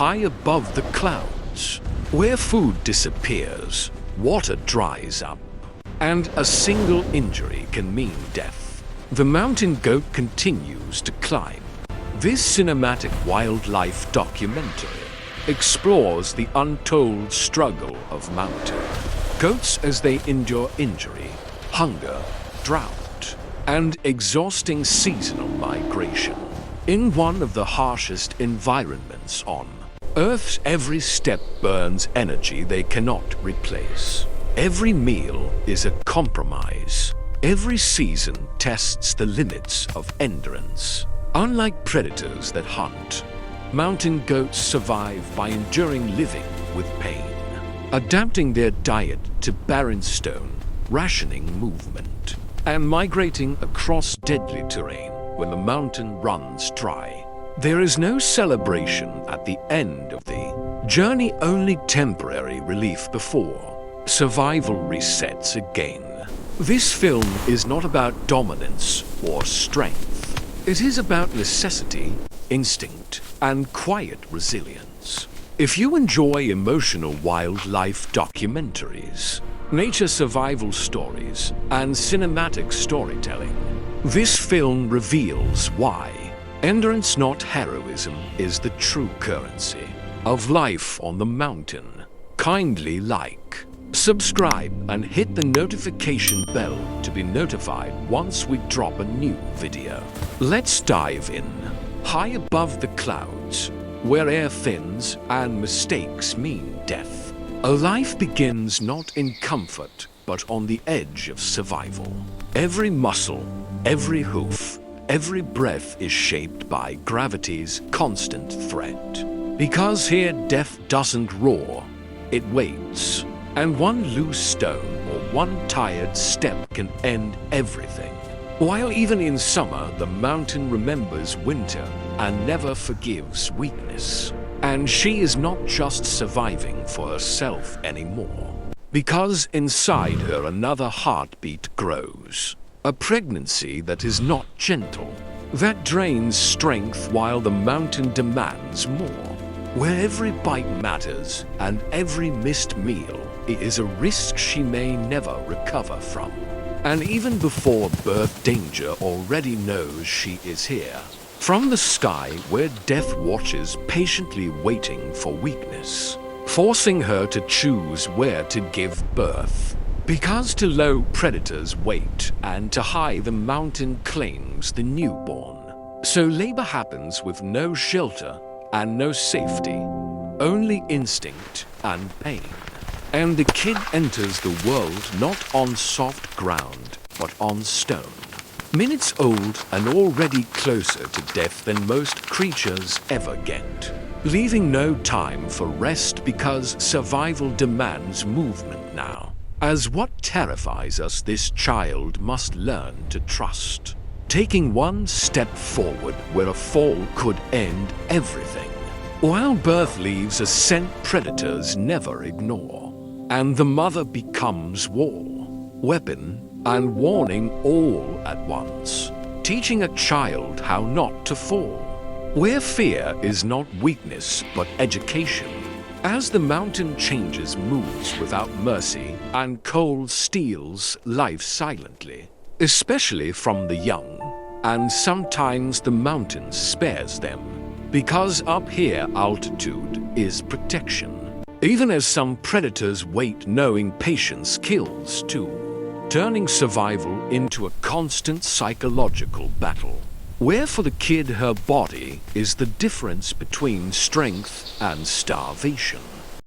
high above the clouds. Where food disappears, water dries up, and a single injury can mean death. The mountain goat continues to climb. This cinematic wildlife documentary explores the untold struggle of mountain goats as they endure injury, hunger, drought, and exhausting seasonal migration. In one of the harshest environments on Earth's every step burns energy they cannot replace. Every meal is a compromise. Every season tests the limits of endurance. Unlike predators that hunt, mountain goats survive by enduring living with pain, adapting their diet to barren stone, rationing movement, and migrating across deadly terrain when the mountain runs dry. There is no celebration at the end of the journey, only temporary relief before survival resets again. This film is not about dominance or strength. It is about necessity, instinct, and quiet resilience. If you enjoy emotional wildlife documentaries, nature survival stories, and cinematic storytelling, this film reveals why endurance, not heroism, is the true currency of life on the mountain. Kindly like, subscribe, and hit the notification bell to be notified once we drop a new video. Let's dive in. High above the clouds, where air thins and mistakes mean death, a life begins not in comfort, but on the edge of survival. Every muscle, every hoof, every breath is shaped by gravity's constant threat. Because here death doesn't roar, it waits. And one loose stone or one tired step can end everything. While even in summer, the mountain remembers winter and never forgives weakness. And she is not just surviving for herself anymore, because inside her another heartbeat grows. A pregnancy that is not gentle, that drains strength while the mountain demands more. Where every bite matters and every missed meal is a risk she may never recover from. And even before birth, danger already knows she is here. From the sky where death watches, patiently waiting for weakness, forcing her to choose where to give birth. Because to low predators wait, and to high the mountain claims the newborn. So labor happens with no shelter and no safety, only instinct and pain. And the kid enters the world not on soft ground, but on stone. Minutes old and already closer to death than most creatures ever get. Leaving no time for rest because survival demands movement now. As what terrifies us, this child must learn to trust. Taking one step forward where a fall could end everything. While birth leaves a scent predators never ignore. And the mother becomes wall, weapon, and warning all at once. Teaching a child how not to fall. Where fear is not weakness but education. As the mountain changes moves without mercy and cold steals life silently, especially from the young, and sometimes the mountain spares them, because up here altitude is protection. Even as some predators wait, knowing patience kills too, turning survival into a constant psychological battle. Where for the kid her body is the difference between strength and starvation.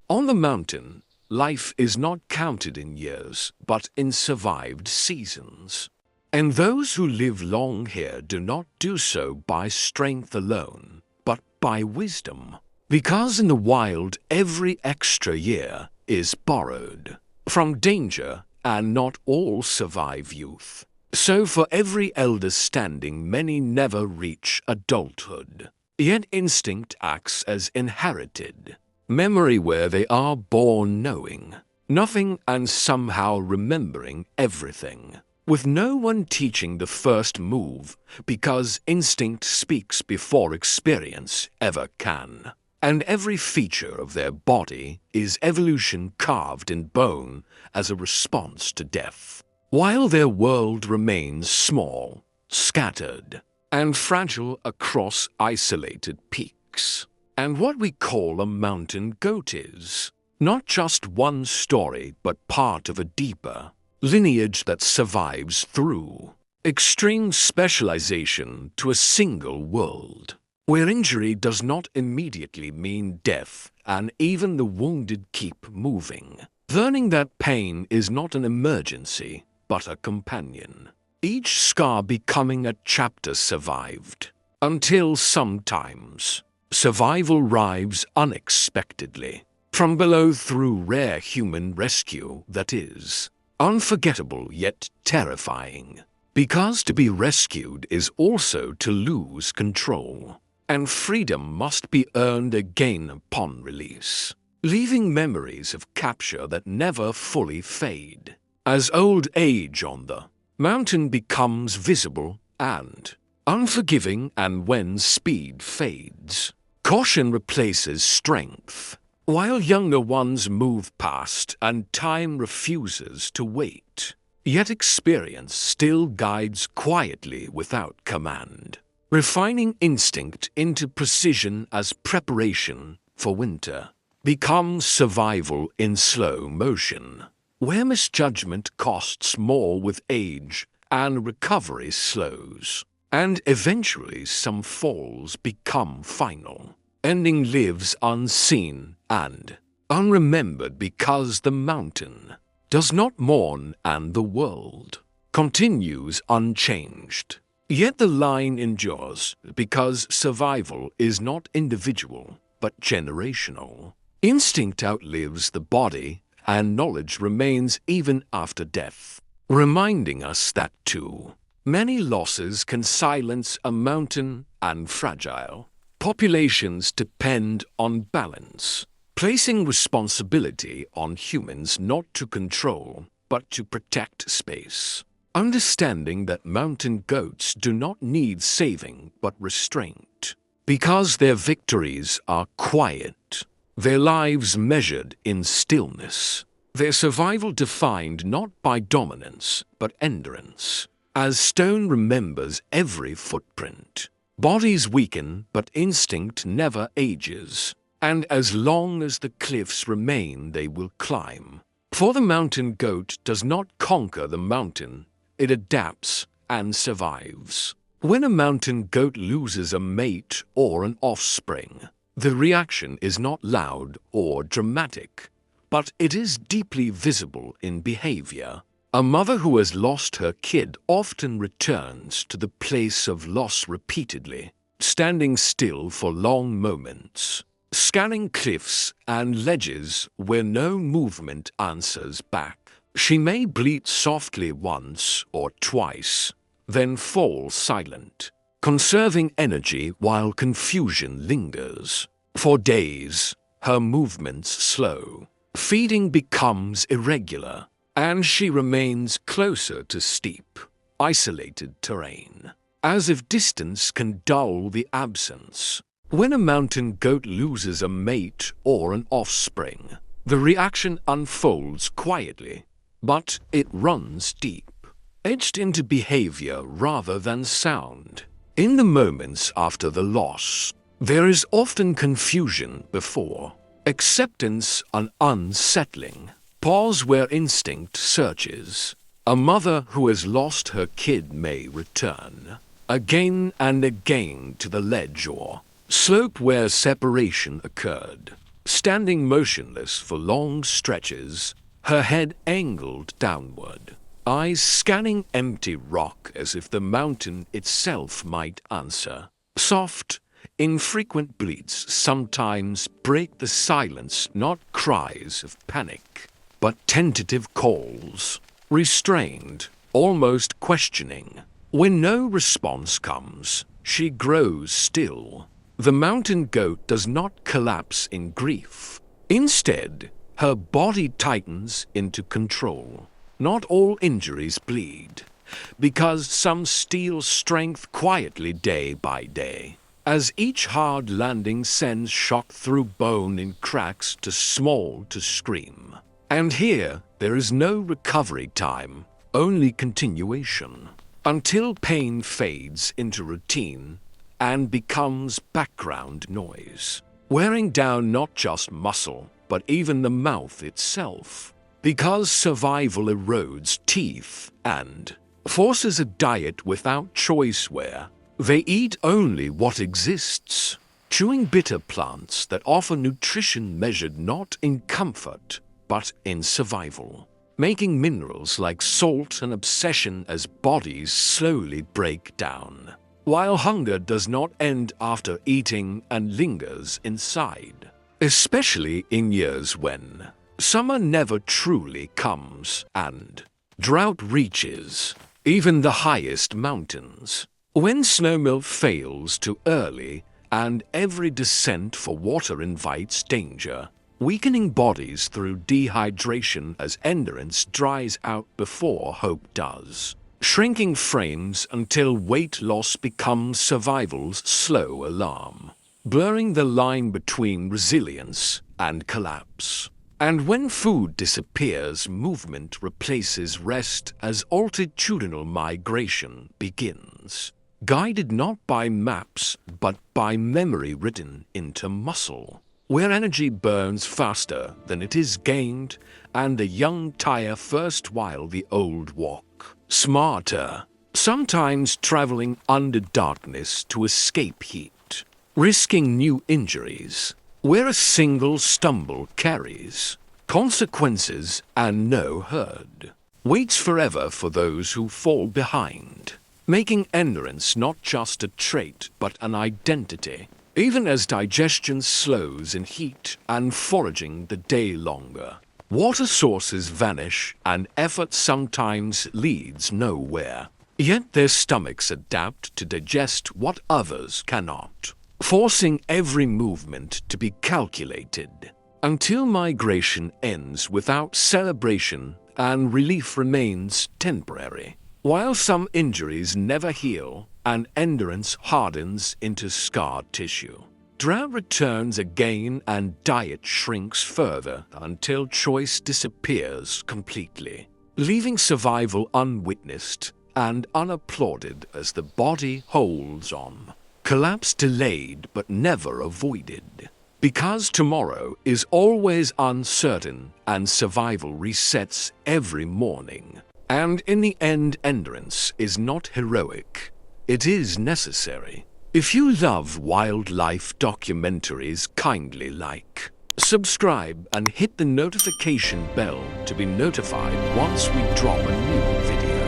On the mountain, life is not counted in years, but in survived seasons. And those who live long here do not do so by strength alone, but by wisdom. Because in the wild, every extra year is borrowed from danger, and not all survive youth. So for every elder standing, many never reach adulthood. Yet instinct acts as inherited memory, where they are born knowing nothing and somehow remembering everything, with no one teaching the first move, because instinct speaks before experience ever can. and every feature of their body is evolution carved in bone as a response to death. While their world remains small, scattered, and fragile across isolated peaks. And what we call a mountain goat is not just one story, but part of a deeper lineage that survives through extreme specialization to a single world, where injury does not immediately mean death, and even the wounded keep moving, learning that pain is not an emergency, but a companion. Each scar becoming a chapter survived, until sometimes survival arrives unexpectedly, from below through rare human rescue that is unforgettable yet terrifying. Because to be rescued is also to lose control, and freedom must be earned again upon release, leaving memories of capture that never fully fade. As old age on the mountain becomes visible and unforgiving, and when speed fades, caution replaces strength, while younger ones move past and time refuses to wait. Yet experience still guides quietly without command, refining instinct into precision as preparation for winter becomes survival in slow motion, where misjudgment costs more with age and recovery slows, and eventually some falls become final. Ending lives unseen and unremembered because the mountain does not mourn and the world continues unchanged. Yet the line endures because survival is not individual but generational. Instinct outlives the body, and knowledge remains even after death, reminding us that too many losses can silence a mountain, and fragile populations depend on balance, placing responsibility on humans not to control but to protect space. Understanding that mountain goats do not need saving but restraint, because their victories are quiet, their lives measured in stillness, their survival defined not by dominance but endurance. As stone remembers every footprint, bodies weaken but instinct never ages, and as long as the cliffs remain they will climb. For the mountain goat does not conquer the mountain, it adapts and survives. When a mountain goat loses a mate or an offspring, the reaction is not loud or dramatic, but it is deeply visible in behavior. A mother who has lost her kid often returns to the place of loss repeatedly, standing still for long moments, scanning cliffs and ledges where no movement answers back. She may bleat softly once or twice, then fall silent, conserving energy while confusion lingers. For days, her movements slow. Feeding becomes irregular, and she remains closer to steep, isolated terrain, as if distance can dull the absence. When a mountain goat loses a mate or an offspring, the reaction unfolds quietly, but it runs deep, etched into behavior rather than sound. In the moments after the loss, there is often confusion before acceptance, an unsettling pause where instinct searches. A mother who has lost her kid may return again and again to the ledge or slope where separation occurred, standing motionless for long stretches, her head angled downward, eyes scanning empty rock as if the mountain itself might answer. Soft, infrequent bleats sometimes break the silence, not cries of panic, but tentative calls, restrained, almost questioning. When no response comes, she grows still. The mountain goat does not collapse in grief. Instead, her body tightens into control. Not all injuries bleed, because some steal strength quietly day by day. as each hard landing sends shock through bone in cracks too small to scream. And here, there is no recovery time, only continuation, until pain fades into routine and becomes background noise, wearing down not just muscle, but even the mouth itself, because survival erodes teeth and forces a diet without choice where they eat only what exists, chewing bitter plants that offer nutrition measured not in comfort, but in survival, making minerals like salt an obsession as bodies slowly break down, while hunger does not end after eating and lingers inside, especially in years when summer never truly comes and drought reaches even the highest mountains. When snowmelt fails too early and every descent for water invites danger, weakening bodies through dehydration as endurance dries out before hope does, shrinking frames until weight loss becomes survival's slow alarm, blurring the line between resilience and collapse. And when food disappears, movement replaces rest as altitudinal migration begins, guided not by maps but by memory written into muscle, where energy burns faster than it is gained and the young tire first while the old walk smarter, sometimes traveling under darkness to escape heat, risking new injuries, where a single stumble carries consequences and no herd waits forever for those who fall behind, making endurance not just a trait but an identity, even as digestion slows in heat and foraging the day longer. Water sources vanish and effort sometimes leads nowhere, yet their stomachs adapt to digest what others cannot, forcing every movement to be calculated, until migration ends without celebration and relief remains temporary, while some injuries never heal and endurance hardens into scarred tissue. Drought returns again and diet shrinks further until choice disappears completely, leaving survival unwitnessed and unapplauded as the body holds on. Collapse delayed but never avoided, because tomorrow is always uncertain and survival resets every morning. And in the end, endurance is not heroic, it is necessary. If you love wildlife documentaries, kindly like, subscribe and hit the notification bell to be notified once we drop a new video.